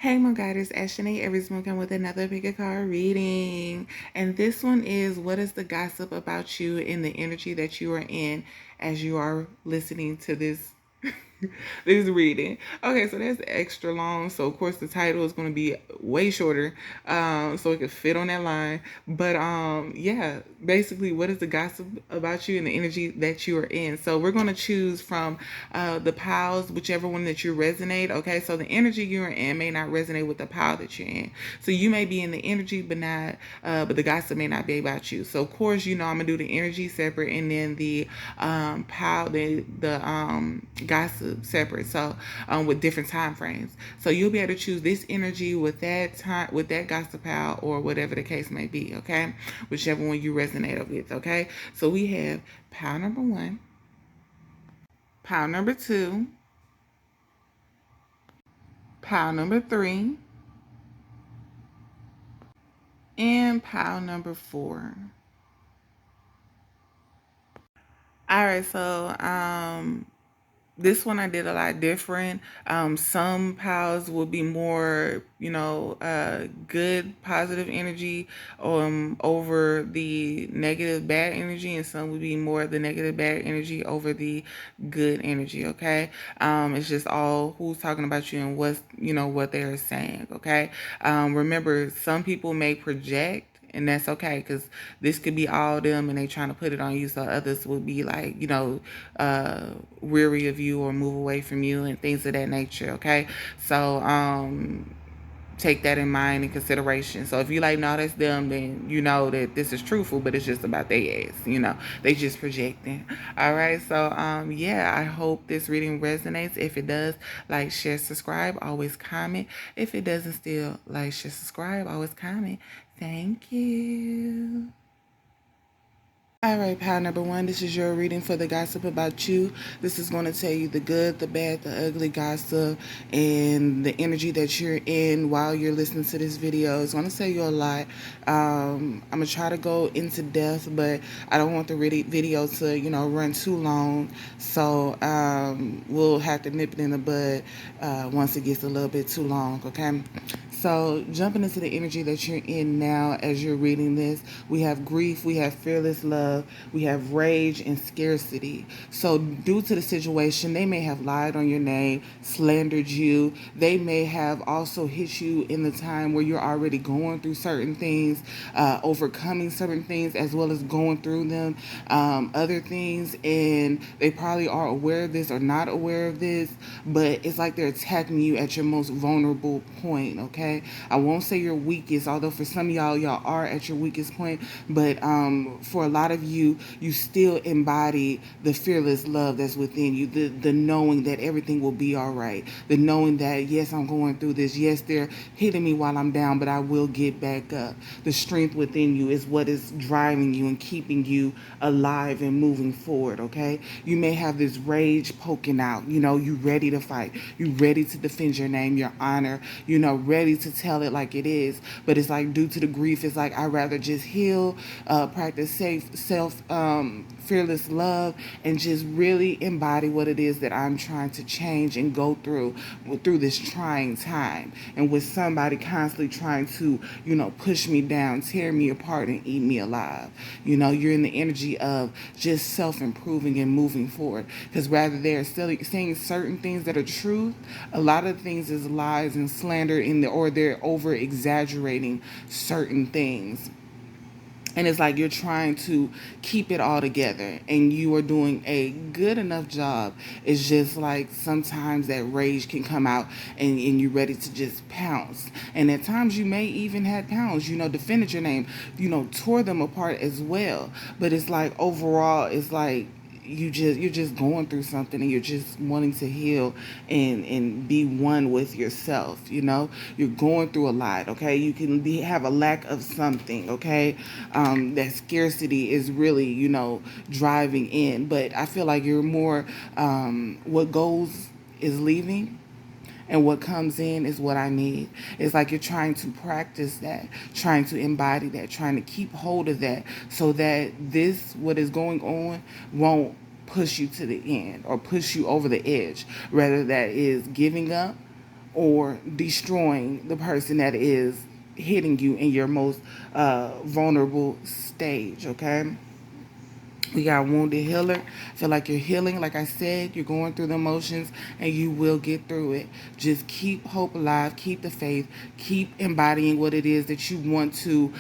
Hey my God, it's Ashanae. Every month come with another pick a card reading. And this one is, what is the gossip about you in the energy that you are in as you are listening to this this reading? Okay, so that's extra long. So of course the title is gonna be way shorter. So it could fit on that line. But yeah, basically what is the gossip about you and the energy that you are in. So we're gonna choose from the piles, whichever one that you resonate. Okay, so the energy you're in may not resonate with the pile that you're in. So you may be in the energy, but the gossip may not be about you. So of course, I'm gonna do the energy separate, and then the pile, the gossip separate. So with different time frames. So you'll be able to choose this energy with that time, with that gossip pile, or whatever the case may be. Okay, whichever one you resonate with. Okay, so we have pile number one, pile number two, pile number three, and pile number four. All right, so this one I did a lot different. Some piles will be more, good positive energy over the negative bad energy, and some will be more the negative bad energy over the good energy. Okay, it's just all who's talking about you and what they're saying. Okay, remember some people may project, and that's okay, because this could be all them and they trying to put it on you, so others will be like, weary of you or move away from you and things of that nature. Okay, so take that in mind and consideration. So if you like, no, that's them, then you know that this is truthful, but it's just about their ass. They just projecting. All right. So yeah, I hope this reading resonates. If it does, like, share, subscribe, always comment. If it doesn't, still like, share, subscribe, always comment. Thank you. All right, pile number one, this is your reading for the gossip about you. This is going to tell you the good, the bad, the ugly gossip, and the energy that you're in while you're listening to this video. It's going to tell you a lot. I'm going to try to go into depth, but I don't want the video to, run too long. So we'll have to nip it in the bud once it gets a little bit too long, okay? So, jumping into the energy that you're in now as you're reading this, we have grief, we have fearless love, we have rage and scarcity. So, due to the situation, they may have lied on your name, slandered you. They may have also hit you in the time where you're already going through certain things, overcoming certain things, as well as going through them, other things. And they probably are aware of this or not aware of this, but it's like they're attacking you at your most vulnerable point, okay? I won't say your weakest, although for some of y'all are at your weakest point, but for a lot of you, you still embody the fearless love that's within you, the knowing that everything will be all right, the knowing that, yes, I'm going through this, yes, they're hitting me while I'm down, but I will get back up. The strength within you is what is driving you and keeping you alive and moving forward, okay? You may have this rage poking out, you ready to fight, you ready to defend your name, your honor, ready to tell it like it is, but it's like, due to the grief, it's like, I'd rather just heal, practice fearless love, and just really embody what it is that I'm trying to change and go through this trying time, and with somebody constantly trying to, push me down, tear me apart, and eat me alive. You're in the energy of just self-improving and moving forward, because rather they're still saying certain things that are truth, a lot of things is lies and slander or they're over exaggerating certain things. And it's like you're trying to keep it all together, and you are doing a good enough job. It's just like sometimes that rage can come out, and you're ready to just pounce. And at times you may even have pounds, defended your name, tore them apart as well. But it's like overall, it's like you're just going through something, and you're just wanting to heal and be one with yourself. You're going through a lot, okay? You can have a lack of something, okay? That scarcity is really, driving in. But I feel like you're more, what goes is leaving, and what comes in is what I need. It's like you're trying to practice that, trying to embody that, trying to keep hold of that, so that what is going on won't push you to the end or push you over the edge. Rather, that is giving up or destroying the person that is hitting you in your most vulnerable stage, okay? We got wounded healer. Feel like you're healing. Like I said, you're going through the emotions and you will get through it. Just keep hope alive. Keep the faith. Keep embodying what it is that you want to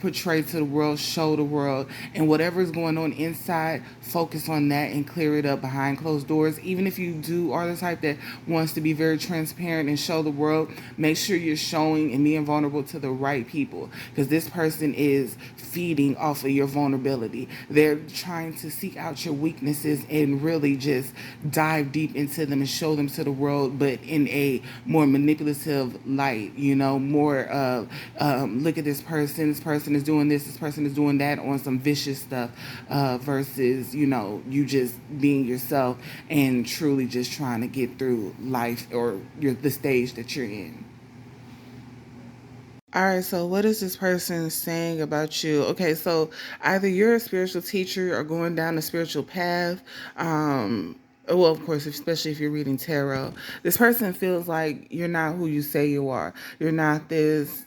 portray to the world, show the world. And whatever is going on inside, focus on that and clear it up behind closed doors. Even if you do are the type that wants to be very transparent and show the world, make sure you're showing and being vulnerable to the right people. Because this person is feeding off of your vulnerability. They're trying to seek out your weaknesses and really just dive deep into them and show them to the world, but in a more manipulative light, more of look at this person is doing this person is doing that on some vicious stuff, versus, you just being yourself and truly just trying to get through life or the stage that you're in. All right, so what is this person saying about you? Okay, so either you're a spiritual teacher or going down a spiritual path. Well, of course, especially if you're reading tarot, this person feels like you're not who you say you are. You're not this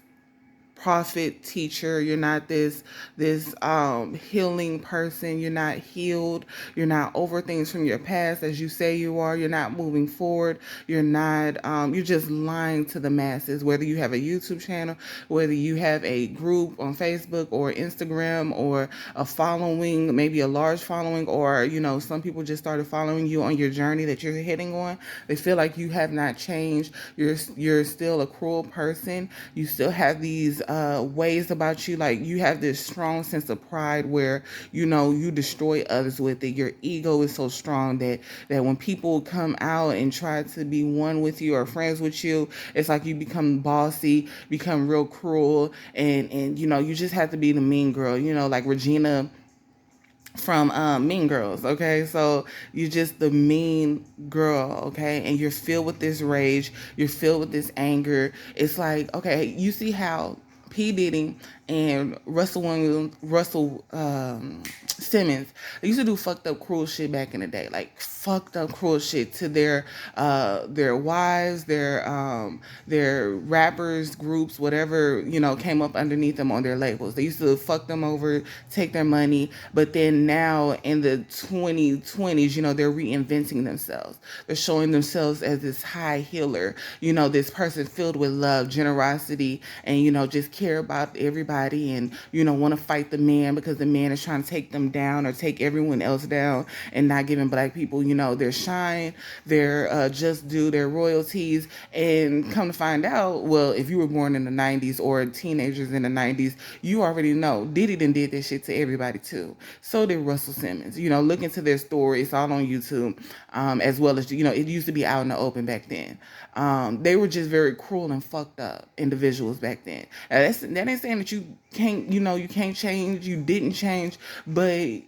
prophet teacher. You're not this healing person. You're not healed. You're not over things from your past as you say you are. You're not moving forward. You're not you're just lying to the masses, whether you have a YouTube channel, whether you have a group on Facebook or Instagram, or a following, maybe a large following, or some people just started following you on your journey that you're heading on. They feel like you have not changed. You're still a cruel person. You still have these ways about you, like you have this strong sense of pride where you destroy others with it. Your ego is so strong that when people come out and try to be one with you or friends with you, it's like you become bossy, become real cruel, and you just have to be the mean girl, like Regina from Mean Girls, okay? So you're just the mean girl, okay? And you're filled with this rage, you're filled with this anger. It's like, okay, you see how P. Diddy and Russell Simmons, they used to do fucked up cruel shit back in the day, like fucked up cruel shit to their wives, their rappers, groups, whatever, came up underneath them on their labels. They used to fuck them over, take their money, but then now in the 2020s, they're reinventing themselves. They're showing themselves as this high healer, this person filled with love, generosity, and, just care about everybody, and, want to fight the man because the man is trying to take them down or take everyone else down, and not giving black people, their shine, their just due, their royalties. And come to find out, well, if you were born in the 90s or teenagers in the 90s, you already know Diddy done did this shit to everybody too. So did Russell Simmons. Look into their story. It's all on YouTube, as well as, it used to be out in the open back then. They were just very cruel and fucked up individuals back then. Now, that ain't saying that you can't, you can't change, you didn't change, but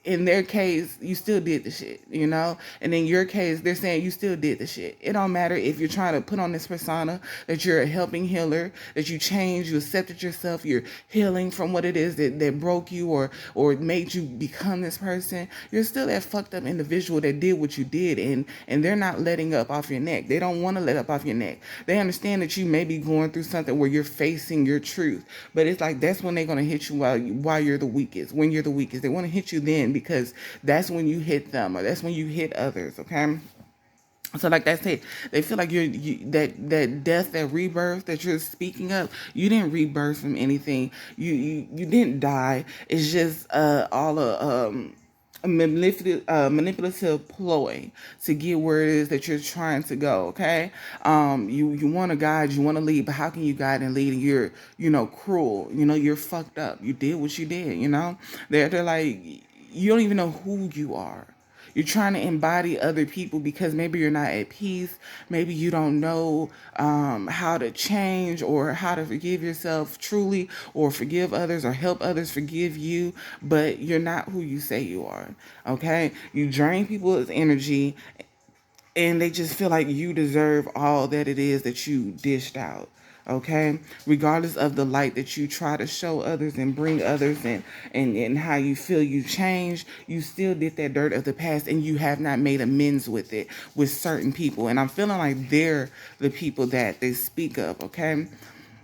in their case, you still did the shit, And in your case, they're saying you still did the shit. It don't matter if you're trying to put on this persona that you're a helping healer, that you changed, you accepted yourself, you're healing from what it is that broke you or made you become this person. You're still that fucked up individual that did what you did, and they're not letting up off your neck. They don't want to let up off your neck. They understand that you may be going through something where you're facing your truth, but it's like that's when they're gonna hit you while you're the weakest. When you're the weakest, they want to hit you then, because that's when you hit them, or that's when you hit others, okay? So like I said, they feel like that death, that rebirth that you're speaking of, you didn't rebirth from anything. You didn't die. It's just all a manipulative ploy to get where it is that you're trying to go, okay? You want to guide, you want to lead, but how can you guide and lead and you're, cruel, you're fucked up. You did what you did, They're like, you don't even know who you are. You're trying to embody other people because maybe you're not at peace. Maybe you don't know how to change or how to forgive yourself truly, or forgive others, or help others forgive you. But you're not who you say you are. Okay? You drain people's energy, and they just feel like you deserve all that it is that you dished out. Okay, regardless of the light that you try to show others and bring others in, and how you feel you changed, you still did that dirt of the past, and you have not made amends with it with certain people. And I'm feeling like they're the people that they speak of. Okay,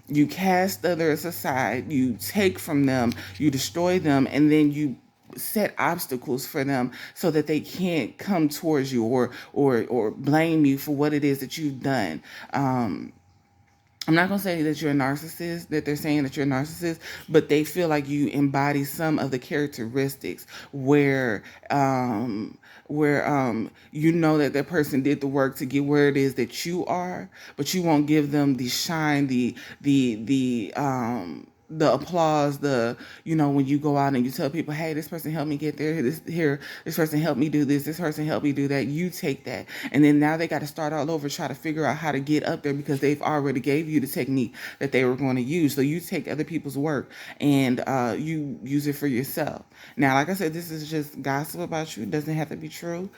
you cast others aside, you take from them, you destroy them, and then you set obstacles for them so that they can't come towards you, or blame you for what it is that you've done. I'm not gonna say that you're a narcissist, that they're saying that you're a narcissist, but they feel like you embody some of the characteristics where you know that that person did the work to get where it is that you are, but you won't give them the shine, the applause, when you go out and you tell people, hey, this person helped me get there, this person helped me do this person helped me do that. You take that, and then now they got to start all over, try to figure out how to get up there, because they've already gave you the technique that they were going to use. So you take other people's work and you use it for yourself. Now, like I said, this is just gossip about you. It doesn't have to be true.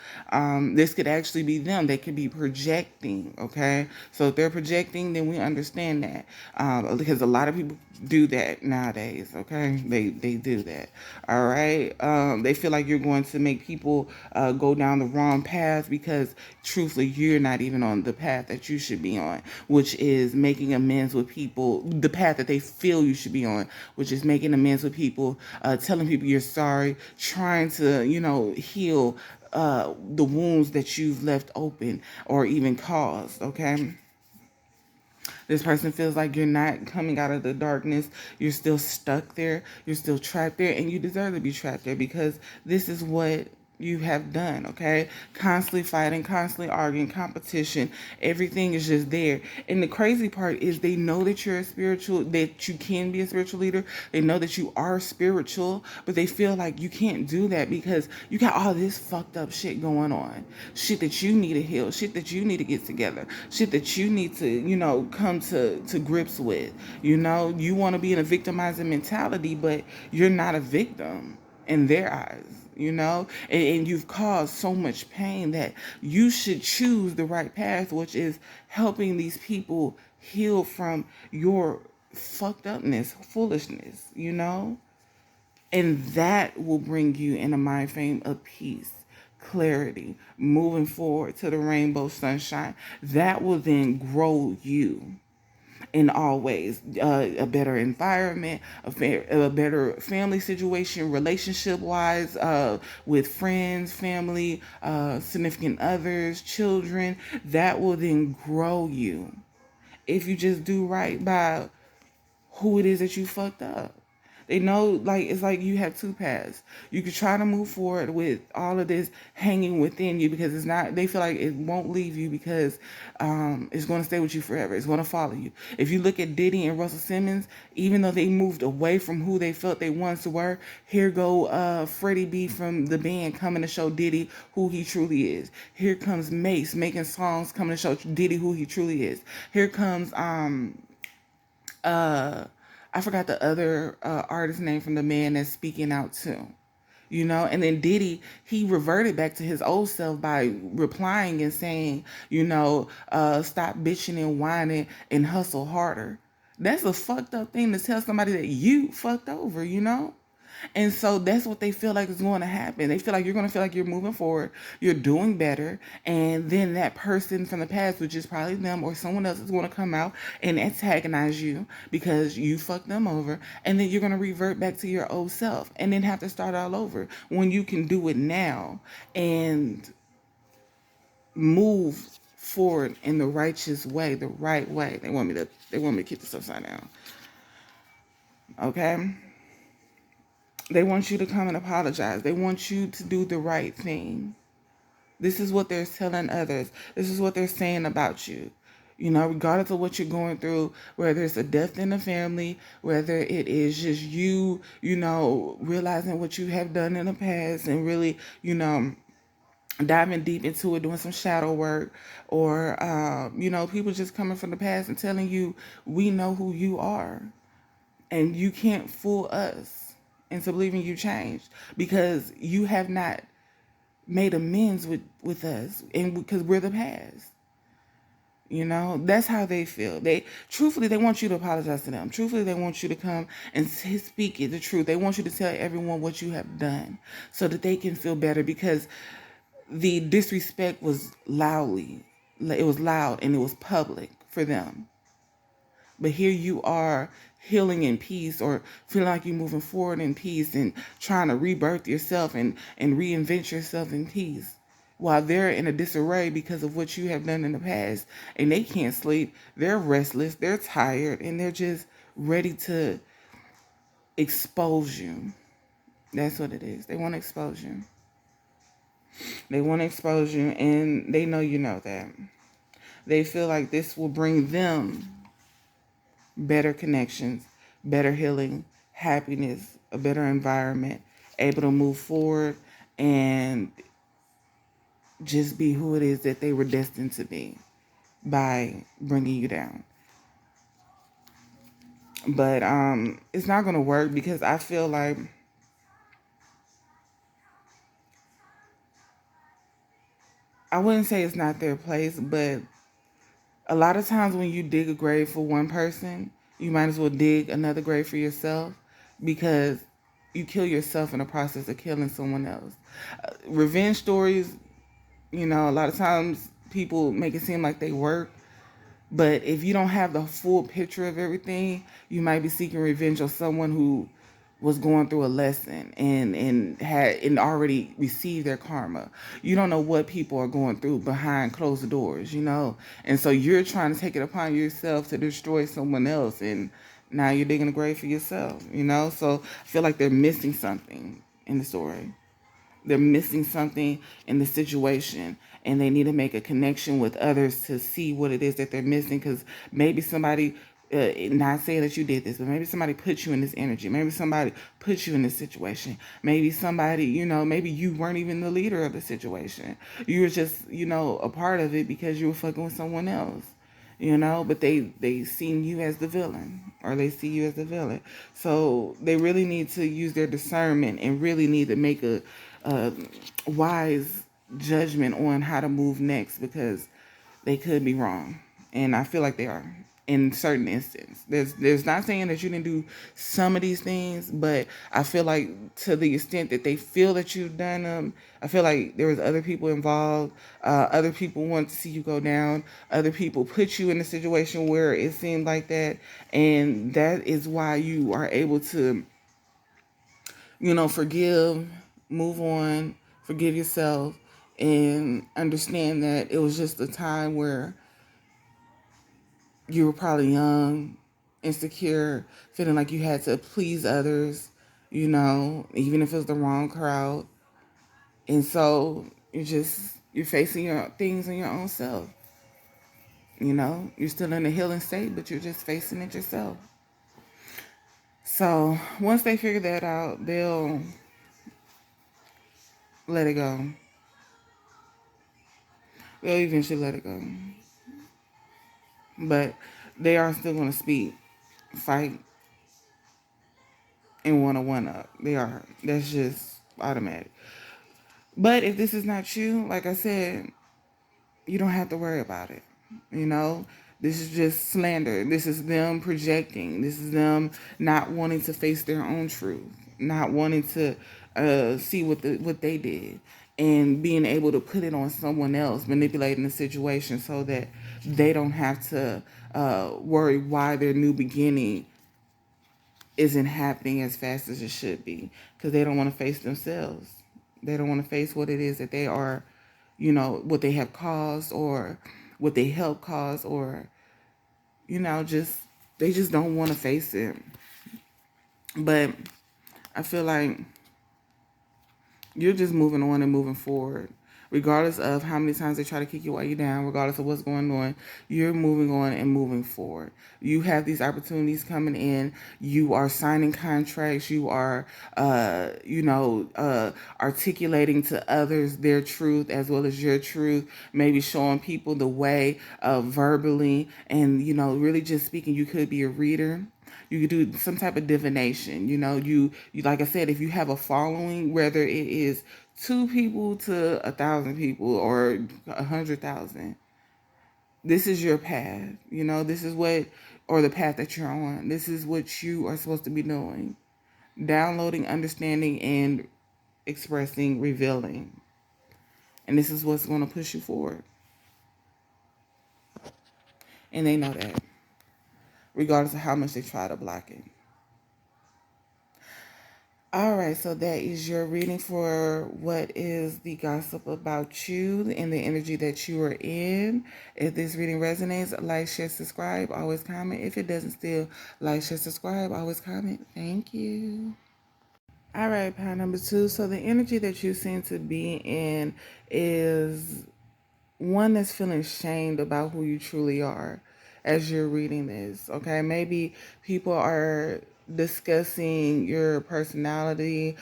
This could actually be them. They could be projecting. Okay, so if they're projecting, then we understand that, because a lot of people do that nowadays. Okay, they do that. All right. They feel like you're going to make people go down the wrong path, because truthfully, you're not even on the path that you should be on, which is making amends with people. The path that they feel you should be on, which is making amends with people, telling people you're sorry, trying to heal the wounds that you've left open or even caused. Okay. This person feels like you're not coming out of the darkness. You're still stuck there. You're still trapped there, and you deserve to be trapped there, because this is what you have done. Okay, constantly fighting, constantly arguing, competition, everything is just there. And the crazy part is, they know that that you can be a spiritual leader. They know that you are spiritual, but they feel like you can't do that because you got all this fucked up shit going on, shit that you need to heal, shit that you need to get together, shit that you need to come to grips with. You want to be in a victimizing mentality, but you're not a victim in their eyes. And you've caused so much pain that you should choose the right path, which is helping these people heal from your fucked upness, foolishness. And that will bring you in a mind frame of peace, clarity, moving forward to the rainbow sunshine. That will then grow you in all ways. A better environment, a better family situation, relationship wise, with friends, family, significant others, children. That will then grow you if you just do right by who it is that you fucked up. They know, like, it's like you have two paths. You could try to move forward with all of this hanging within you, because it's not, they feel like it won't leave you, because it's going to stay with you forever. It's going to follow you. If you look at Diddy and Russell Simmons, even though they moved away from who they felt they once were, here go Freddie B from the band coming to show Diddy who he truly is. Here comes Mace making songs, coming to show Diddy who he truly is. Here comes I forgot the other artist name from the man that's speaking out too. And then Diddy, he reverted back to his old self by replying and saying, stop bitching and whining and hustle harder. That's a fucked up thing to tell somebody that you fucked over. And so that's what they feel like is going to happen. They feel like you're going to feel like you're moving forward, you're doing better, and then that person from the past, which is probably them or someone else, is going to come out and antagonize you because you fucked them over, and then you're going to revert back to your old self and then have to start all over, when you can do it now and move forward in the righteous way, the right way. They want me to keep this upside down. Okay? They want you to come and apologize. They want you to do the right thing. This is what they're telling others. This is what they're saying about you. Regardless of what you're going through, whether it's a death in the family, whether it is just you, realizing what you have done in the past and really, diving deep into it, doing some shadow work, or, people just coming from the past and telling you, we know who you are, and you can't fool us into believing you changed, because you have not made amends with us, and because we're the past. You know, that's how they feel. Truthfully, they want you to apologize to them. Truthfully, they want you to come and speak the truth. They want you to tell everyone what you have done so that they can feel better, because the disrespect was it was loud and it was public for them. But here you are, healing in peace, or feeling like you're moving forward in peace and trying to rebirth yourself and reinvent yourself in peace, while they're in a disarray because of what you have done in the past, and they can't sleep. They're restless, they're tired, and they're just ready to expose you. That's what it is. They want to expose you. They want to expose you, and they know you know that. They feel like this will bring them better connections, better healing, happiness, a better environment, able to move forward and just be who it is that they were destined to be by bringing you down. But it's not going to work, because I feel like I wouldn't say it's not their place, but a lot of times when you dig a grave for one person, you might as well dig another grave for yourself, because you kill yourself in the process of killing someone else. Revenge stories, a lot of times people make it seem like they work, but if you don't have the full picture of everything, you might be seeking revenge on someone who was going through a lesson and already received their karma. You don't know what people are going through behind closed doors. And so you're trying to take it upon yourself to destroy someone else, and now you're digging a grave for yourself. So I feel like they're missing something in the story. They're missing something in the situation, and they need to make a connection with others to see what it is that they're missing, because maybe somebody, not saying that you did this, but maybe somebody put you in this energy. Maybe somebody put you in this situation. Maybe somebody, maybe you weren't even the leader of the situation. You were just, a part of it because you were fucking with someone else. But they seen you as the villain, or they see you as the villain. So they really need to use their discernment and really need to make a wise judgment on how to move next, because they could be wrong, and I feel like they are in certain instances. There's not saying that you didn't do some of these things, but I feel like to the extent that they feel that you've done them, I feel like there was other people involved. Other people want to see you go down. Other people put you in a situation where it seemed like that, and that is why you are able to, forgive, move on, forgive yourself, and understand that it was just a time where you were probably young, insecure, feeling like you had to please others, even if it was the wrong crowd. And so you're facing your things in your own self. You're still in a healing state, but you're just facing it yourself. So once they figure that out, they'll let it go. They'll eventually let it go. But they are still going to speak, fight, and want to one up. They are. That's just automatic. But if this is not you, like I said, you don't have to worry about it. This is just slander. This is them projecting. This is them not wanting to face their own truth, not wanting to see what they did, and being able to put it on someone else, manipulating the situation so that they don't have to worry why their new beginning isn't happening as fast as it should be, because they don't want to face themselves. They don't want to face what it is that they are, what they have caused, or what they help cause, or, they just don't want to face it. But I feel like you're just moving on and moving forward. Regardless of how many times they try to kick you while you're down, regardless of what's going on, you're moving on and moving forward. You have these opportunities coming in. You are signing contracts. You are, articulating to others their truth as well as your truth. Maybe showing people the way verbally, and, really just speaking. You could be a reader. You could do some type of divination. You like I said, if you have a following, whether it is 2 people to 1,000 people or 100,000, This is your path. You know, this is what, or the path that you're on. This is what you are supposed to be doing. Downloading, understanding, and expressing, revealing. And this is what's going to push you forward. And they know that, regardless of how much they try to block it. All right, so that is your reading for what is the gossip about you and the energy that you are in. If this reading resonates, like, share, subscribe, always comment. If it doesn't still, like, share, subscribe, always comment. Thank you. All right, pile number 2. So the energy that you seem to be in is one that's feeling shamed about who you truly are as you're reading this. Okay, maybe people are discussing your personality,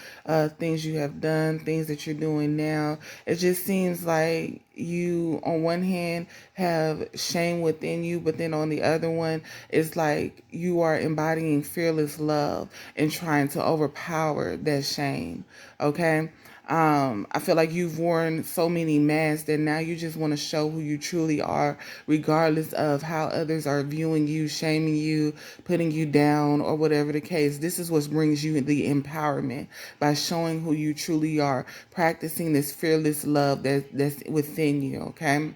things you have done, things that you're doing now. It just seems like you, on one hand, have shame within you, but then on the other one, it's like you are embodying fearless love and trying to overpower that shame. Okay, I feel like you've worn so many masks that now you just want to show who you truly are, regardless of how others are viewing you, shaming you, putting you down, or whatever the case. This is what brings you the empowerment by showing who you truly are, practicing this fearless love that's within you, okay?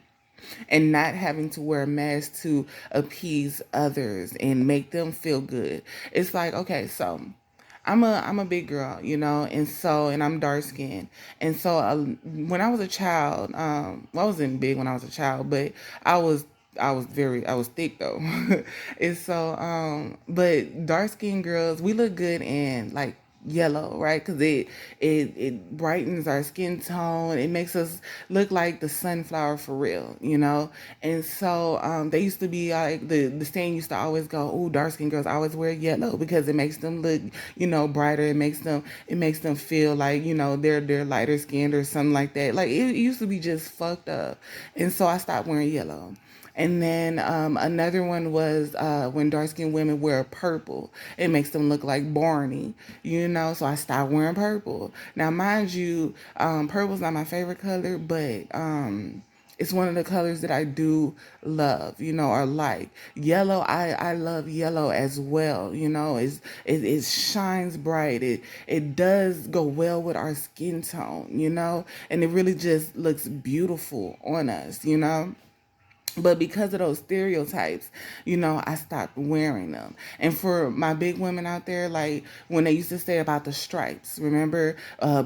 And not having to wear a mask to appease others and make them feel good. It's like, okay, so I'm a big girl, you know, and I'm dark skinned, and so when I was a child, well, I wasn't big when I was a child, but I was I was thick though, and so but dark skinned girls, we look good in like yellow, right? Because it brightens our skin tone. It makes us look like the sunflower for real, you know. And so they used to be like the saying used to always go, "Oh, dark skinned girls always wear yellow because it makes them look, you know, brighter. It makes them feel like, you know, they're lighter skinned or something like that. Like it used to be just fucked up." And so I stopped wearing yellow. And then another one was when dark skinned women wear purple. It makes them look like Barney, you know, so I stopped wearing purple. Now, mind you, purple's not my favorite color, but it's one of the colors that I do love, you know, or like. Yellow, I love yellow as well, you know. It shines bright. It does go well with our skin tone, you know, and it really just looks beautiful on us, you know. But because of those stereotypes, you know, I stopped wearing them. And for my big women out there, like when they used to say about the stripes, remember,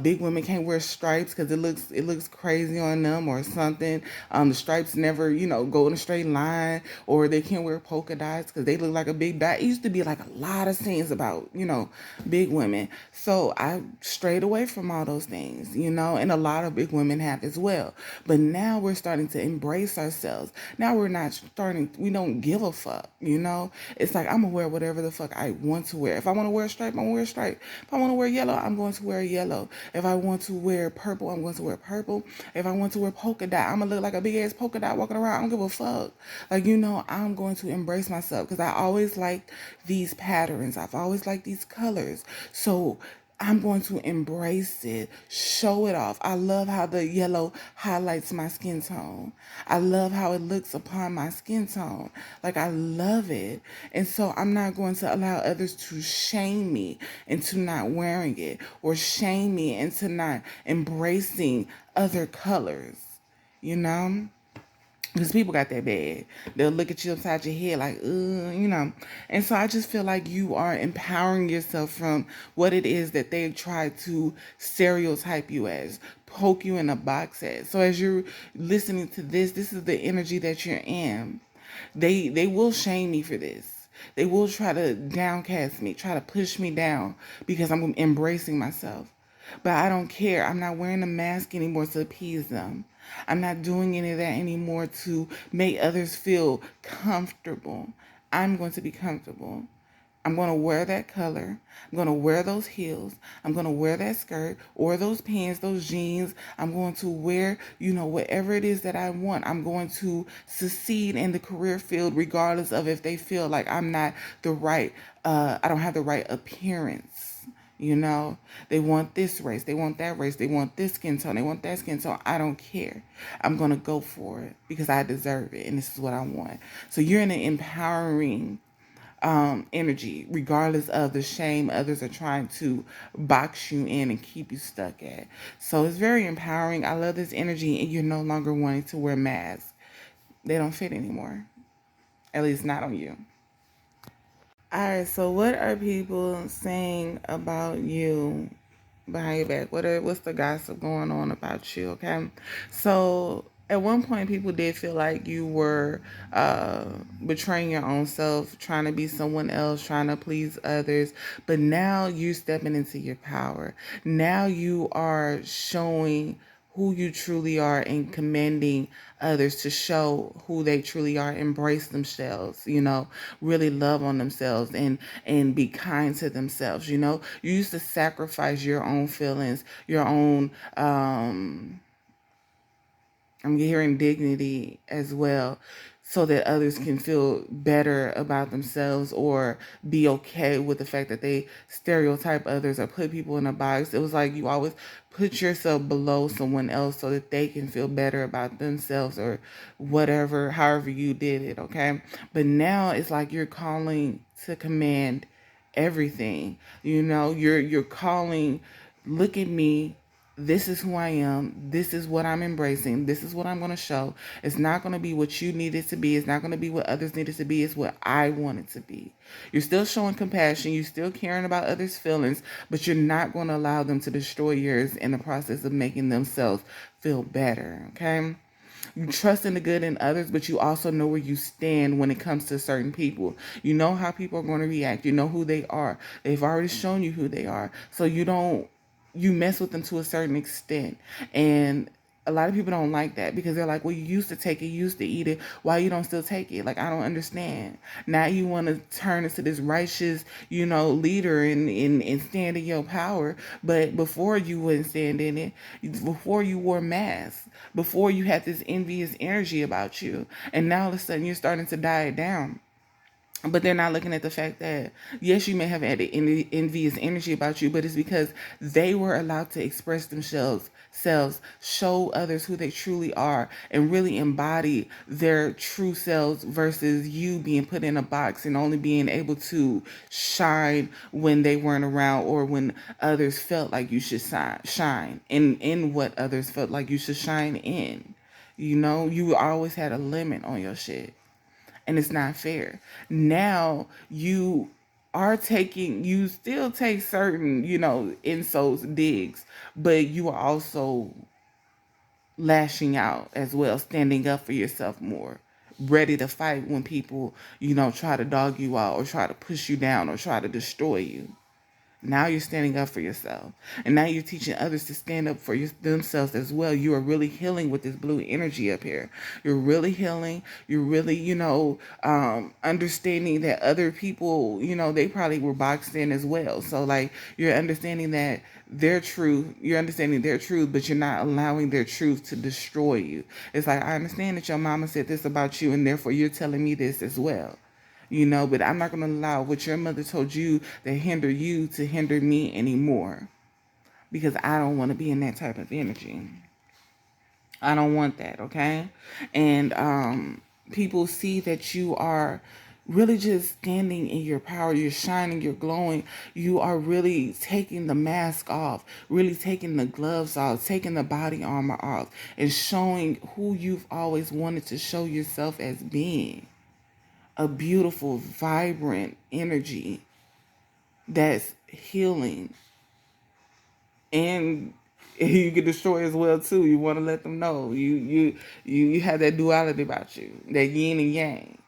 big women can't wear stripes because it looks crazy on them or something. The stripes never, you know, go in a straight line, or they can't wear polka dots because they look like a big dot. It used to be like a lot of scenes about, you know, big women. So I strayed away from all those things, you know, and a lot of big women have as well. But now we're starting to embrace ourselves. Now we don't give a fuck, you know? It's like, I'm gonna wear whatever the fuck I want to wear. If I want to wear a stripe, I'm gonna wear a stripe. If I want to wear yellow, I'm going to wear yellow. If I want to wear purple, I'm going to wear purple. If I want to wear polka dot, I'm gonna look like a big ass polka dot walking around. I don't give a fuck. Like, you know, I'm going to embrace myself because I always liked these patterns. I've always liked these colors. So I'm going to embrace it, show it off. I love how the yellow highlights my skin tone. I love how it looks upon my skin tone. Like, I love it. And so I'm not going to allow others to shame me into not wearing it, or shame me into not embracing other colors, you know? Because people got that bad. They'll look at you upside your head like, you know. And so I just feel like you are empowering yourself from what it is that they've tried to stereotype you as, poke you in a box as. So as you're listening to this, this is the energy that you're in. They will shame me for this. They will try to downcast me, try to push me down because I'm embracing myself. But I don't care. I'm not wearing a mask anymore to appease them. I'm not doing any of that anymore to make others feel comfortable. I'm going to be comfortable. I'm going to wear that color. I'm going to wear those heels. I'm going to wear that skirt or those pants, those jeans. I'm going to wear, you know, whatever it is that I want. I'm going to succeed in the career field regardless of if they feel like I'm not the right, I don't have the right appearance. You know, they want this race, they want that race, they want this skin tone, they want that skin tone. I don't care. I'm going to go for it because I deserve it and this is what I want. So you're in an empowering energy, regardless of the shame others are trying to box you in and keep you stuck at. So it's very empowering. I love this energy, and you're no longer wanting to wear masks. They don't fit anymore, at least not on you. All right, so what are people saying about you behind your back? What's the gossip going on about you? Okay, so at one point, people did feel like you were betraying your own self, trying to be someone else, trying to please others. But now you're stepping into your power. Now you are showing who you truly are and commanding others to show who they truly are, embrace themselves, really love on themselves and be kind to themselves. You used to sacrifice your own feelings, your own I'm hearing dignity as well, so that others can feel better about themselves or be okay with the fact that they stereotype others or put people in a box. It was like you always put yourself below someone else so that they can feel better about themselves or whatever, however you did it, okay? But now it's like you're calling to command everything. You're calling, look at me, this is who I am. This is what I'm embracing. This is what I'm going to show. It's not going to be what you need it to be. It's not going to be what others need it to be. It's what I want it to be. You're still showing compassion. You're still caring about others' feelings, but you're not going to allow them to destroy yours in the process of making themselves feel better. Okay? You trust in the good in others, but you also know where you stand when it comes to certain people. You know how people are going to react. You know who they are. They've already shown you who they are. So you mess with them to a certain extent. And a lot of people don't like that because they're like, well, you used to take it, you used to eat it. Why you don't still take it? Like, I don't understand. Now you want to turn into this righteous, leader and stand in your power. But before you wouldn't stand in it, before you wore masks, before you had this envious energy about you. And now all of a sudden you're starting to diet down. But they're not looking at the fact that, yes, you may have had envious energy about you, but it's because they were allowed to express themselves, show others who they truly are, and really embody their true selves versus you being put in a box and only being able to shine when they weren't around or when others felt like you should shine in what others felt like you should shine in. You always had a limit on your shit, and it's not fair. Now you still take certain, insults, digs, but you are also lashing out as well, standing up for yourself more, ready to fight when people, try to dog you out or try to push you down or try to destroy you. Now you're standing up for yourself. And now you're teaching others to stand up for themselves as well. You are really healing with this blue energy up here. You're really healing. You're really, understanding that other people, they probably were boxed in as well. So, like, you're understanding that you're understanding their truth, but you're not allowing their truth to destroy you. It's like, I understand that your mama said this about you, and therefore you're telling me this as well. But I'm not going to allow what your mother told you that hinder you to hinder me anymore, because I don't want to be in that type of energy. I don't want that, okay? And people see that you are really just standing in your power. You're shining, you're glowing. You are really taking the mask off, really taking the gloves off, taking the body armor off, and showing who you've always wanted to show yourself as being. A beautiful, vibrant energy that's healing. And you can destroy as well too. You want to let them know you have that duality about you, that yin and yang.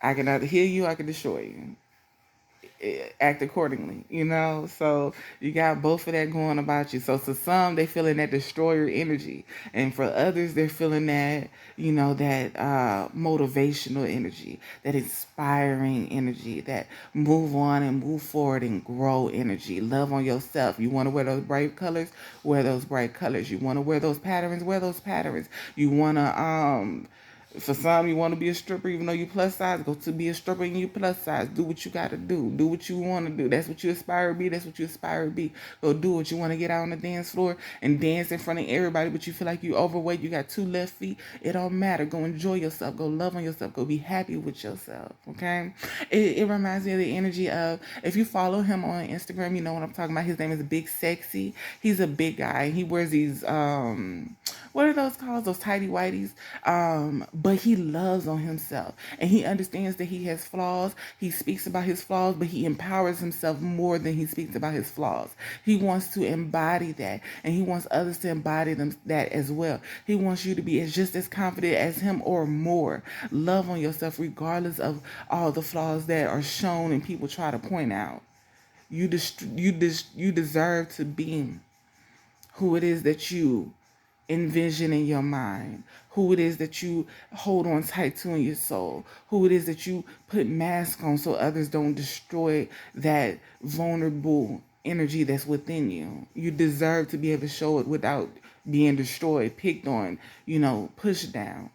I can either heal you, I can destroy you. Act accordingly, so you got both of that going about you. So to some, they feeling that destroyer energy, and for others, they're feeling that, that motivational energy, that inspiring energy, that move on and move forward and grow energy. Love on yourself. You want to wear those bright colors, wear those bright colors. You want to wear those patterns, wear those patterns. You want to For some, you want to be a stripper even though you plus size. Go to be a stripper and you plus size. Do what you got to do. Do what you want to do. That's what you aspire to be. That's what you aspire to be. Go do what you want to get out on the dance floor and dance in front of everybody, but you feel like you overweight. You got two left feet. It don't matter. Go enjoy yourself. Go love on yourself. Go be happy with yourself. Okay? It reminds me of the energy of, if you follow him on Instagram, you know what I'm talking about. His name is Big Sexy. He's a big guy. He wears these what are those called? Those tidy whities. But he loves on himself and he understands that he has flaws. He speaks about his flaws, but he empowers himself more than he speaks about his flaws. He wants to embody that, and he wants others to embody that as well. He wants you to be just as confident as him or more. Love on yourself regardless of all the flaws that are shown and people try to point out. You deserve to be who it is that you envision in your mind, who it is that you hold on tight to in your soul, who it is that you put masks on so others don't destroy that vulnerable energy that's within you. You deserve to be able to show it without being destroyed, picked on, pushed down.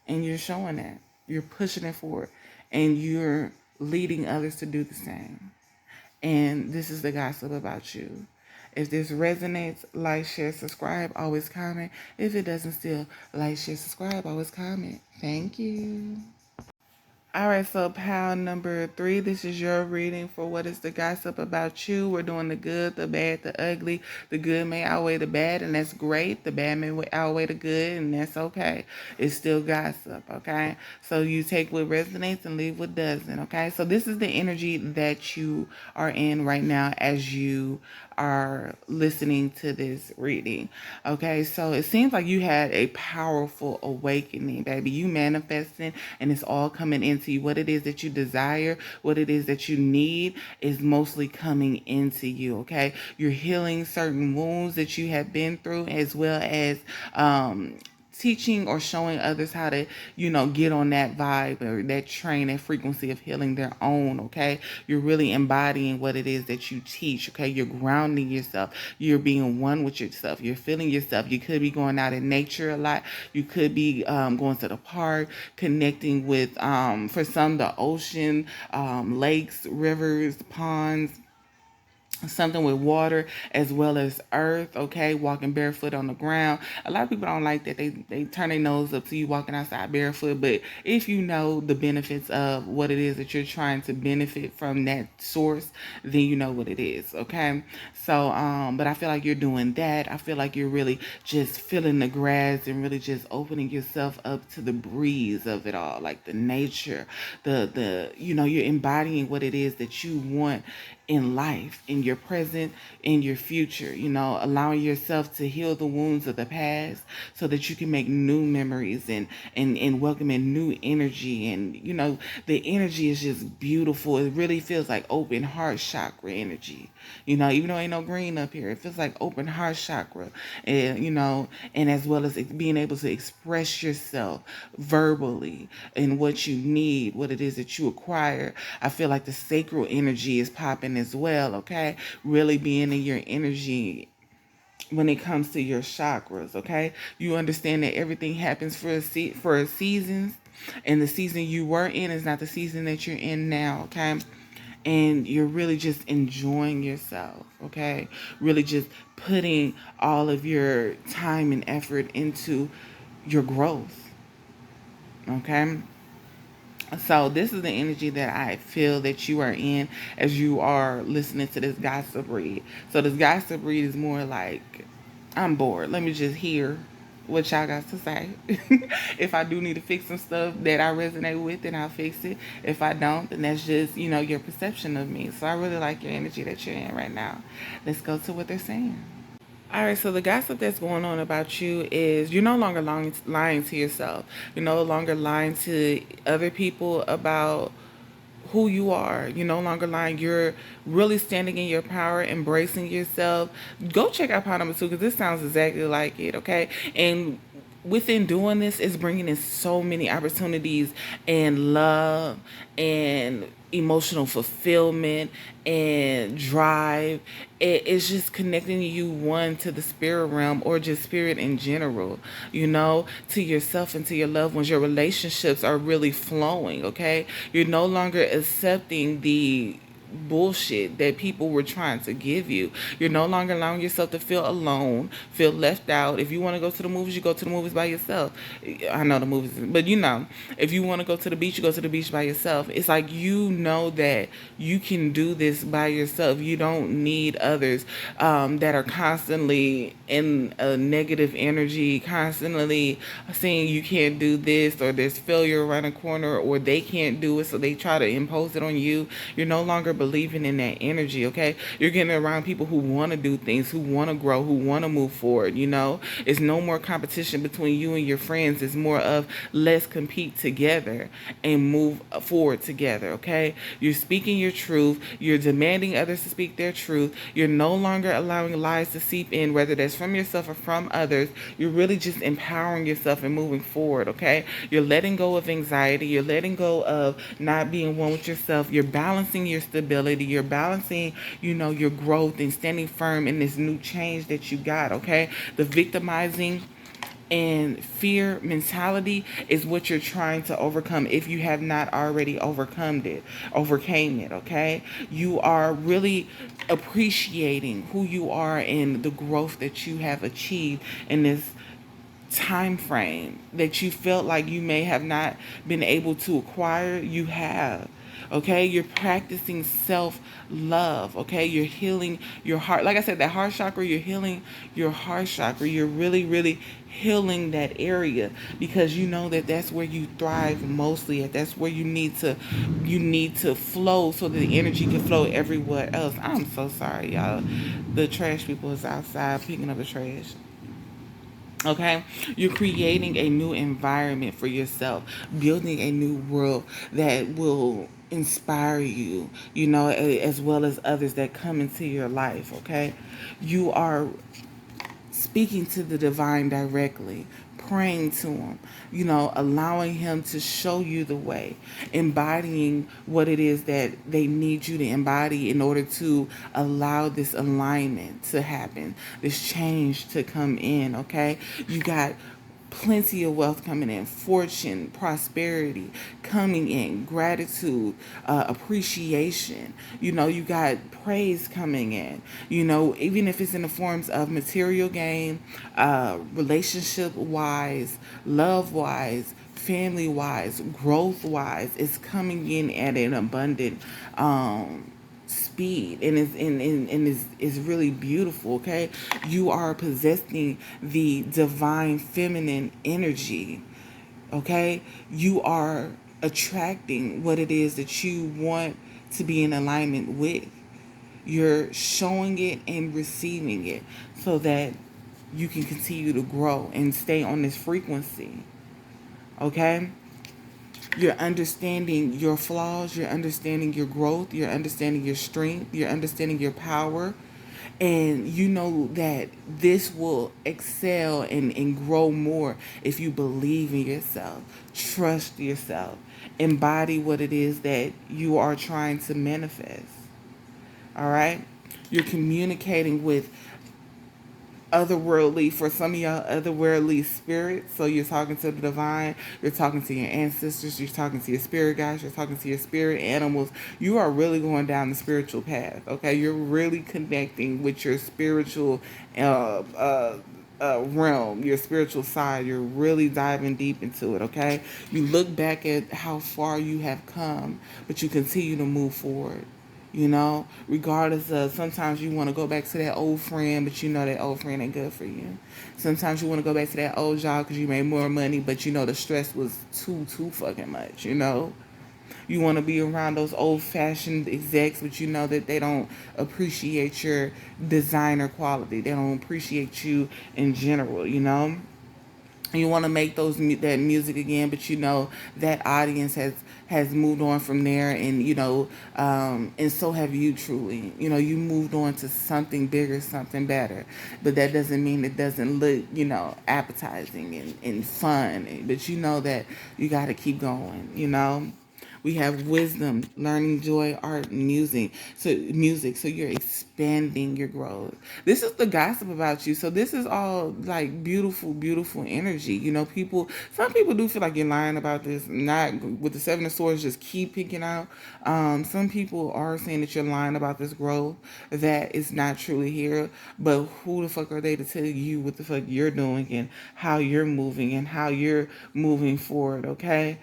And you're showing that. You're pushing it forward. And you're leading others to do the same. And this is the gossip about you. If this resonates, like, share, subscribe, always comment. If it doesn't still, like, share, subscribe, always comment. Thank you. All right, so pile number 3, this is your reading for what is the gossip about you. We're doing the good, the bad, the ugly. The good may outweigh the bad, and that's great. The bad may outweigh the good, and that's okay. It's still gossip, okay? So you take what resonates and leave what doesn't, okay? So this is the energy that you are in right now as you are listening to this reading. Okay, so it seems like you had a powerful awakening, baby. You manifesting, and it's all coming into you. What it is that you desire, what it is that you need is mostly coming into you. Okay, you're healing certain wounds that you have been through, as well as teaching or showing others how to, get on that vibe or that train and frequency of healing their own, okay? You're really embodying what it is that you teach, okay? You're grounding yourself. You're being one with yourself. You're feeling yourself. You could be going out in nature a lot. You could be going to the park, connecting with, for some, the ocean, lakes, rivers, ponds, something with water as well as earth, okay? Walking barefoot on the ground. A lot of people don't like that. They turn their nose up to you walking outside barefoot, but if you know the benefits of what it is that you're trying to benefit from that source, then you know what it is, okay? So but I feel like you're doing that. I feel like you're really just feeling the grass and really just opening yourself up to the breeze of it all, like the nature, the you're embodying what it is that you want in life, in your present, in your future, allowing yourself to heal the wounds of the past so that you can make new memories and welcome in new energy. And, the energy is just beautiful. It really feels like open heart chakra energy, even though ain't no green up here, it feels like open heart chakra. And, and as well as being able to express yourself verbally and what you need, what it is that you acquire. I feel like the sacral energy is popping as well, okay? Really being in your energy when it comes to your chakras, okay? You understand that everything happens for a seasons, and the season you were in is not the season that you're in now, okay? And you're really just enjoying yourself, okay? Really just putting all of your time and effort into your growth, okay? So this is the energy that I feel that you are in as you are listening to this gossip read. So this gossip read is more like, I'm bored. Let me just hear what y'all got to say. If I do need to fix some stuff that I resonate with, then I'll fix it. If I don't, then that's just, your perception of me. So I really like your energy that you're in right now. Let's go to what they're saying. All right, so the gossip that's going on about you is you're no longer lying to yourself. You're no longer lying to other people about who you are. You're no longer lying. You're really standing in your power, embracing yourself. Go check out part number 2 because this sounds exactly like it, okay? And within doing this, is bringing in so many opportunities and love and emotional fulfillment and drive. It's just connecting you, one, to the spirit realm, or just spirit in general, to yourself and to your loved ones. Your relationships are really flowing, okay? You're no longer accepting the bullshit that people were trying to give you. You're no longer allowing yourself to feel alone, feel left out. If you want to go to the movies, you go to the movies by yourself. I know the movies, but if you want to go to the beach, you go to the beach by yourself. It's like you know that you can do this by yourself. You don't need others that are constantly in a negative energy, constantly saying you can't do this, or there's failure around the corner, or they can't do it, so they try to impose it on you. You're no longer believing in that energy, okay? You're getting around people who want to do things, who want to grow, who want to move forward, It's no more competition between you and your friends. It's more of, let's compete together and move forward together, okay? You're speaking your truth. You're demanding others to speak their truth. You're no longer allowing lies to seep in, whether that's from yourself or from others. You're really just empowering yourself and moving forward, okay? You're letting go of anxiety. You're letting go of not being one with yourself. You're balancing your stability. You're balancing, your growth and standing firm in this new change that you got, okay? The victimizing and fear mentality is what you're trying to overcome, if you have not already overcame it, okay? You are really appreciating who you are and the growth that you have achieved in this time frame that you felt like you may have not been able to acquire. You have, okay? You're practicing self-love, okay? You're healing your heart. Like I said, that heart chakra, you're healing your heart chakra. You're really, really healing that area, because you know that that's where you thrive mostly at. That's where you need to flow, so that the energy can flow everywhere else. I'm so sorry, y'all. The trash people is outside picking up the trash. Okay, you're creating a new environment for yourself, building a new world that will inspire you, as well as others that come into your life. Okay, you are speaking to the divine directly, praying to him, allowing him to show you the way, embodying what it is that they need you to embody in order to allow this alignment to happen, this change to come in, okay? You got plenty of wealth coming in, fortune, prosperity coming in, gratitude, appreciation. You got praise coming in. Even if it's in the forms of material gain, relationship wise, love wise, family wise, growth wise, it's coming in at an abundant speed, and is really beautiful, okay? You are possessing the divine feminine energy, okay? You are attracting what it is that you want to be in alignment with. You're showing it and receiving it, so that you can continue to grow and stay on this frequency, okay? You're understanding your flaws, you're understanding your growth, you're understanding your strength, you're understanding your power. And you know that this will excel and grow more if you believe in yourself, trust yourself, embody what it is that you are trying to manifest. All right? You're communicating with otherworldly, for some of y'all, otherworldly spirits. So you're talking to the divine, you're talking to your ancestors, you're talking to your spirit guides, you're talking to your spirit animals. You are really going down the spiritual path, okay? You're really connecting with your spiritual realm, your spiritual side. You're really diving deep into it, okay? You look back at how far you have come, but you continue to move forward. Regardless of, sometimes you want to go back to that old friend, but that old friend ain't good for you. Sometimes you want to go back to that old job because you made more money, but the stress was too fucking much. You want to be around those old-fashioned execs, but that they don't appreciate your designer quality. They don't appreciate you in general, You want to make that music again, but you know that audience has moved on from there, and and so have you truly. You moved on to something bigger, something better, but that doesn't mean it doesn't look appetizing and fun. But you know that you got to keep going. We have wisdom, learning, joy, art, and music. So you're expanding your growth. This is the gossip about you. So this is all like beautiful, beautiful energy. Some people do feel like you're lying about this. Not with the Seven of Swords, just keep picking out. Some people are saying that you're lying about this growth, that is not truly here. But who the fuck are they to tell you what the fuck you're doing and how you're moving and how you're moving forward? Okay.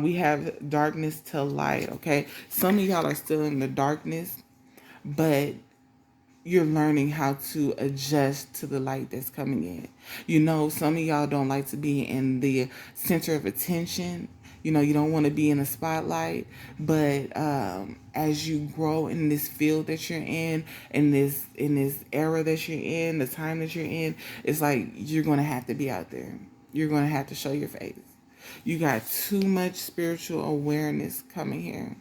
We have darkness to light. Okay. Some of y'all are still in the darkness, but you're learning how to adjust to the light that's coming in. Some of y'all don't like to be in the center of attention. You don't want to be in the spotlight. But as you grow in this field that you're in this era that you're in, the time that you're in, it's like you're gonna have to be out there. You're gonna have to show your face. You got too much spiritual awareness coming here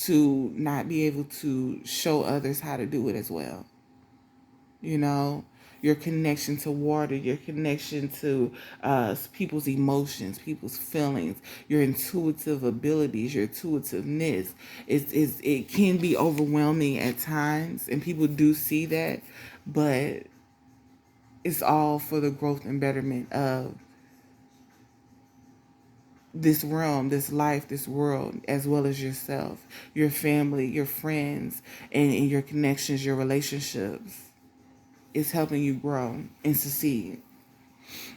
to not be able to show others how to do it as well. You know, your connection to water, your connection to people's emotions, people's feelings, your intuitive abilities, your intuitiveness. It can be overwhelming at times, and people do see that, but it's all for the growth and betterment of this realm, this life, this world, as well as yourself, your family, your friends, and your connections, your relationships. Is helping you grow and succeed.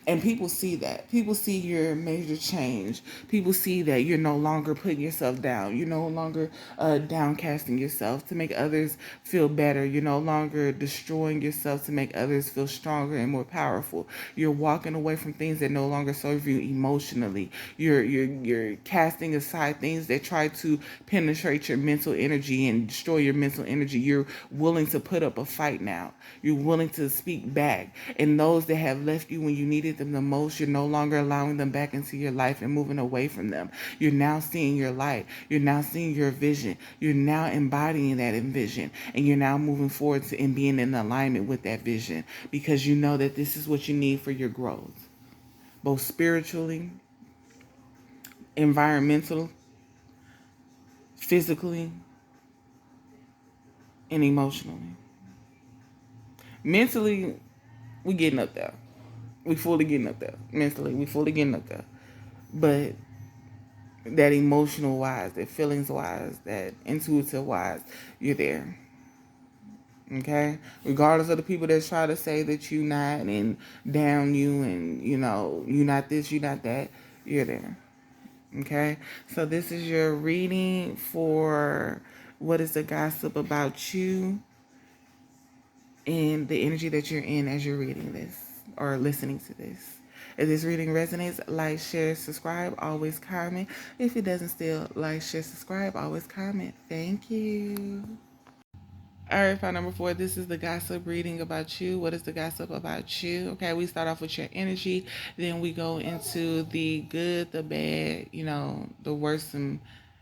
And people see that. People see your major change. People see that you're no longer putting yourself down. You're no longer downcasting yourself to make others feel better. You're no longer destroying yourself to make others feel stronger and more powerful. You're walking away from things that no longer serve you emotionally. You're casting aside things that try to penetrate your mental energy and destroy your mental energy. You're willing to put up a fight now. You're willing to speak back. And those that have left you when you needed them the most, you're no longer allowing them back into your life and moving away from them. You're now seeing your light. You're now seeing your vision. You're now embodying that vision. And you're now moving forward and being in alignment with that vision, because you know that this is what you need for your growth, both spiritually, environmental, physically, and emotionally. Mentally, we getting up there. We fully getting up there. Mentally, we fully getting up there. But that emotional wise, that feelings wise, that intuitive wise, you're there. Okay? Regardless of the people that try to say that you not and down you and you not this, you not that, you're there. Okay? So this is your reading for what is the gossip about you and the energy that you're in as you're reading this or listening to this. If this reading resonates, like, share, subscribe, always comment. If it doesn't still, like, share, subscribe, always comment. Thank you. All right, file number 4. This is the gossip reading about you. What is the gossip about you? Okay, we start off with your energy. Then we go into the good, the bad, the worst, and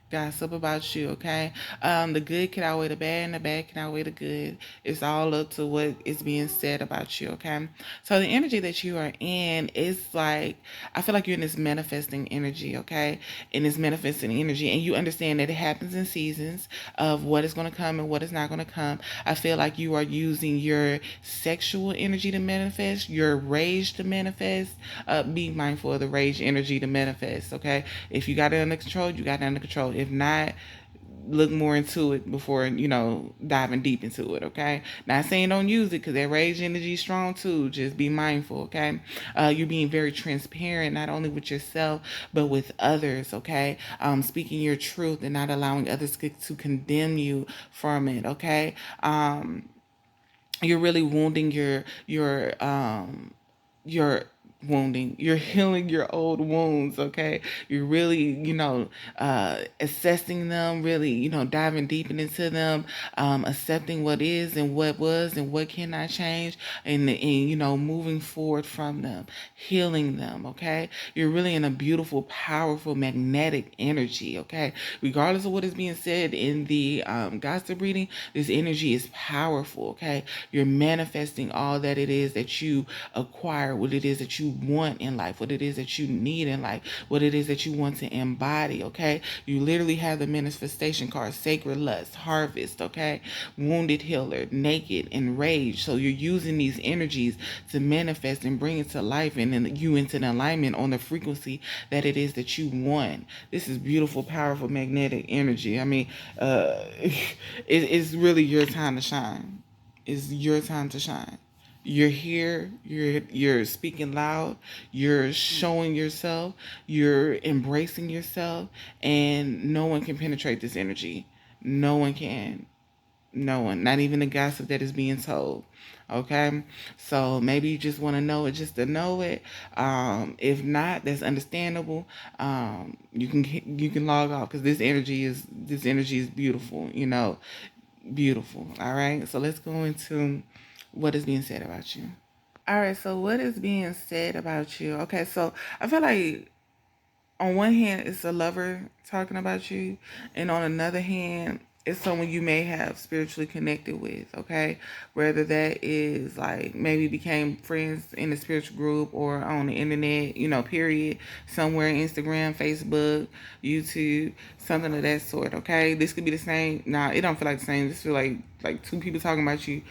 gossip about you. Okay, the good can outweigh the bad, and the bad can outweigh the good. It's all up to what is being said about you. Okay, so the energy that you are in is like, I feel like you're in this manifesting energy. Okay, in this manifesting energy, and you understand that it happens in seasons of what is going to come and what is not going to come. I feel like you are using your sexual energy to manifest, your rage to manifest. Be mindful of the rage energy to manifest. Okay, if you got it under control, you got it under control. If not, look more into it before diving deep into it. Okay, not saying don't use it, because that rage energy is strong too. Just be mindful. Okay, you're being very transparent, not only with yourself but with others. Okay, speaking your truth and not allowing others to condemn you from it. Okay, you're really wounding your wounding. You're healing your old wounds, okay? You're really, assessing them, really, diving deep into them, accepting what is and what was and what cannot change, and moving forward from them, healing them, okay? You're really in a beautiful, powerful, magnetic energy, okay? Regardless of what is being said in the gossip reading, this energy is powerful, okay? You're manifesting all that it is that you acquire, what it is that you want in life, what it is that you need in life, what it is that you want to embody, okay? You literally have the manifestation card: sacred lust, harvest, okay? Wounded healer, naked, enraged. So you're using these energies to manifest and bring it to life, and then you into the alignment on the frequency that it is that you want. This is beautiful, powerful, magnetic energy. I mean, it's really your time to shine. It's your time to shine. You're here, you're speaking loud, you're showing yourself, you're embracing yourself, and no one can penetrate this energy. No one can. No one, not even the gossip that is being told. Okay, so maybe you just want to know it just to know it. If not, that's understandable. You can log off, because this energy is beautiful. Beautiful. All right, so let's go into what is being said about you. All right, so what is being said about you? Okay, so I feel like on one hand, it's a lover talking about you, and on another hand, it's someone you may have spiritually connected with, okay? Whether that is like maybe became friends in a spiritual group or on the internet, period, somewhere, Instagram, Facebook, YouTube, something of that sort, okay? This could be the same. Nah, it don't feel like the same. This feel like two people talking about you.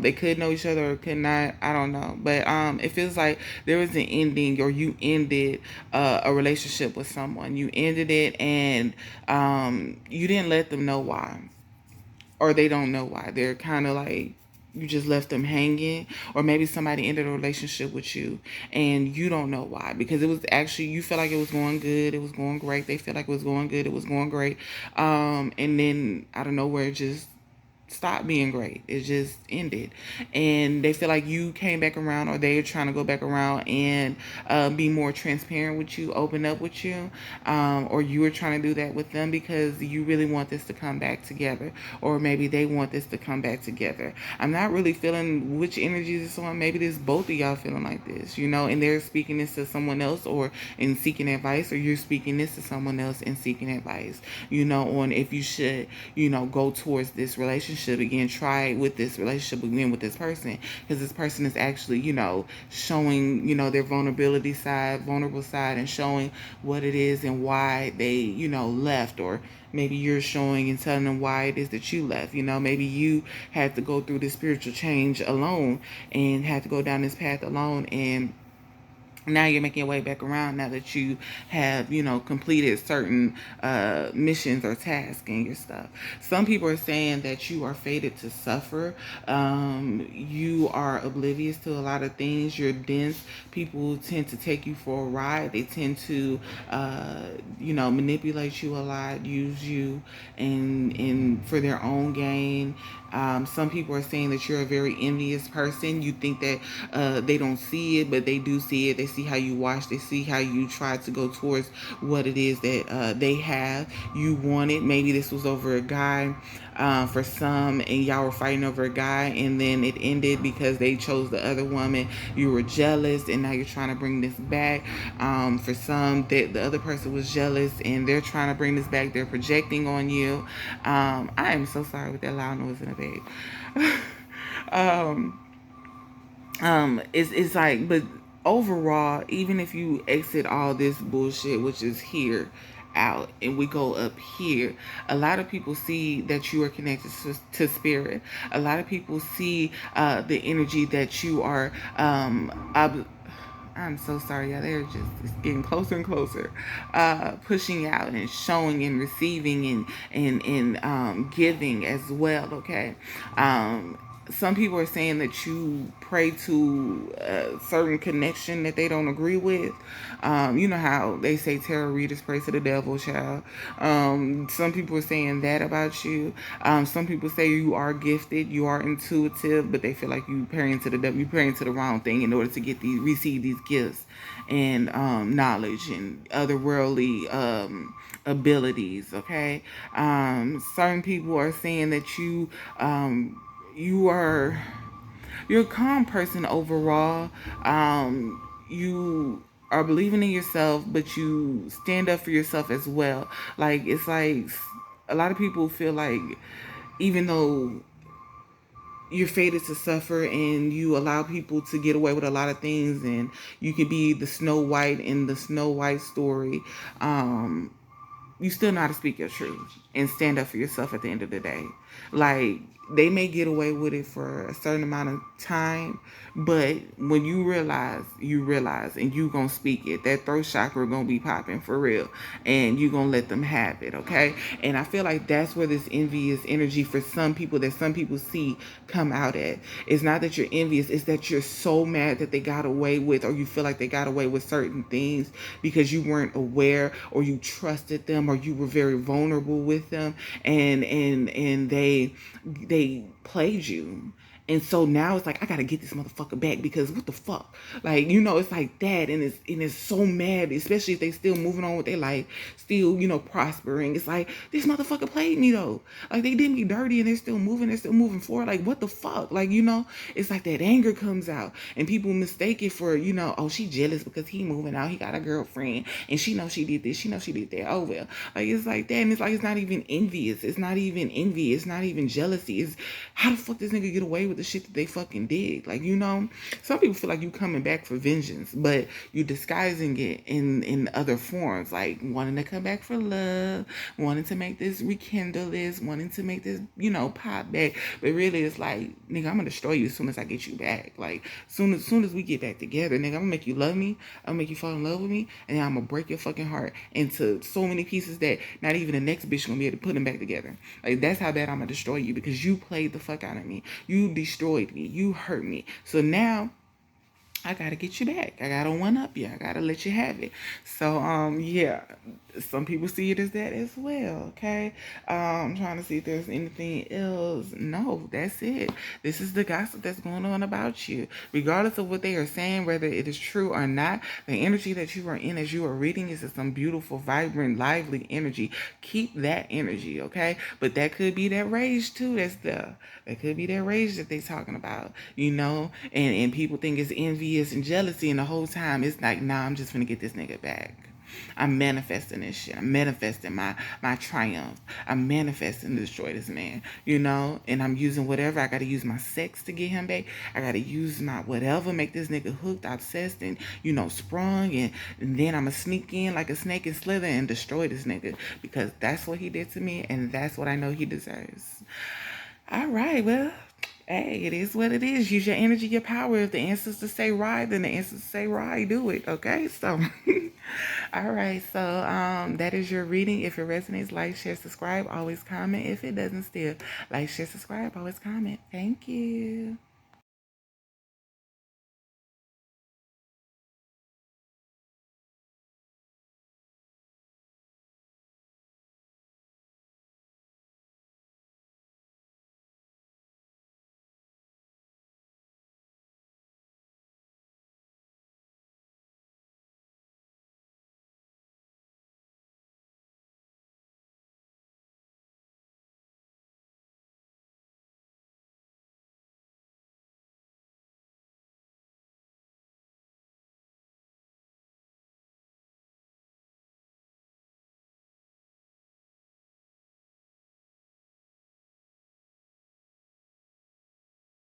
They could know each other or could not. I don't know, but it feels like there was an ending, or you ended a relationship with someone. You ended it, and you didn't let them know why, or they don't know why. They're kind of like, you just left them hanging, or maybe somebody ended a relationship with you and you don't know why, because it was actually, you feel like it was going good, it was going great, they feel like it was going good, it was going great, and then I don't know where it just stopped being great. It just ended, and they feel like you came back around, or they're trying to go back around and be more transparent with you, open up with you, or you were trying to do that with them because you really want this to come back together, or maybe they want this to come back together. I'm not really feeling which energy this is on. Maybe this both of y'all feeling like this, and they're speaking this to someone else, or in seeking advice, or you're speaking this to someone else and seeking advice, on if you should, go towards this relationship again, try with this relationship again with this person, because this person is actually, showing, their vulnerable side, and showing what it is and why they, left, or maybe you're showing and telling them why it is that you left. Maybe you had to go through this spiritual change alone, and had to go down this path alone, and now you're making your way back around, now that you have, completed certain missions or tasks in your stuff. Some people are saying that you are fated to suffer. You are oblivious to a lot of things. You're dense. People tend to take you for a ride. They tend to, manipulate you a lot, use you and for their own gain. Some people are saying that you're a very envious person. You think that they don't see it, but they do see it. They see how you watch. They see how you try to go towards what it is that they have. You want it. Maybe this was over a guy for some, and y'all were fighting over a guy, and then it ended because they chose the other woman. You were jealous, and now you're trying to bring this back. For some, the other person was jealous, and they're trying to bring this back. They're projecting on you. I am so sorry with that loud noise in the bed. um, it's like, but overall, even if you exit all this bullshit, which is here, out, and we go up here, a lot of people see that you are connected to spirit. A lot of people see the energy that you are I'm so sorry, y'all. They're just it's getting closer and closer, pushing out and showing and receiving and giving as well. Okay, some people are saying that you pray to a certain connection that they don't agree with. You know how they say tarot readers pray to the devil, child. Some people are saying that about you. Some people say you are gifted, you are intuitive, but they feel like you praying to the devil, you praying to the wrong thing in order to get these, receive these gifts and knowledge and otherworldly abilities. Okay, certain people are saying that you are you're a calm person overall. You are believing in yourself, but you stand up for yourself as well. Like it's like a lot of people feel like even though you're fated to suffer and you allow people to get away with a lot of things and you can be the Snow White in the Snow White story, you still know how to speak your truth and stand up for yourself at the end of the day. Like they may get away with it for a certain amount of time, but when you realize and you gonna speak it, that throat chakra gonna be popping for real, and you gonna let them have it, okay? And I feel like that's where this envious energy for some people that some people see come out at. It's not that you're envious, it's that you're so mad that they got away with, or you feel like they got away with certain things because you weren't aware, or you trusted them, or you were very vulnerable with them, and they played you. And so now it's like I gotta get this motherfucker back because what the fuck, like it's like that, and it's so mad, especially if they still moving on with their life, still prospering. It's like this motherfucker played me though, like they did me dirty, and they're still moving forward. Like what the fuck, like it's like that anger comes out, and people mistake it for oh, she jealous because he moving out, he got a girlfriend, and she knows she did this, she knows she did that. Oh well, like it's like that, and it's like it's not even envious, it's not even envy, it's not even jealousy. It's how the fuck this nigga get away with the shit that they fucking did? Like some people feel like you coming back for vengeance, but you disguising it in other forms, like wanting to come back for love, wanting to make this rekindle this, wanting to make this pop back. But really, it's like nigga, I'm gonna destroy you as soon as I get you back. Like soon as we get back together, nigga, I'm gonna make you love me, I'm gonna make you fall in love with me, and then I'm gonna break your fucking heart into so many pieces that not even the next bitch gonna be able to put them back together. Like that's how bad I'm gonna destroy you, because you played the fuck out of me, you destroyed me, you hurt me. So now I gotta get you back. I gotta one up you. I gotta let you have it. So yeah, some people see it as that as well. Okay, I'm trying to see if there's anything else. No, that's it. This is the gossip that's going on about you. Regardless of what they are saying, whether it is true or not, the energy that you are in as you are reading is some beautiful, vibrant, lively energy. Keep that energy, okay? But that could be that rage too. That could be that rage that they talking about. And people think it's envious and jealousy, and the whole time it's like, nah, I'm just gonna get this nigga back. I'm manifesting this shit. I'm manifesting my triumph. I'm manifesting to destroy this man, and I'm using whatever. I gotta use my sex to get him back. I gotta use my whatever, make this nigga hooked, obsessed, and sprung, and then I'ma sneak in like a snake and slither and destroy this nigga, because that's what he did to me, and that's what I know he deserves. All right, well, hey, it is what it is. Use your energy, your power. If the ancestors say ride, then the ancestors say ride. Do it, okay? So, all right. So, that is your reading. If it resonates, like, share, subscribe. Always comment. If it doesn't, still like, share, subscribe. Always comment. Thank you.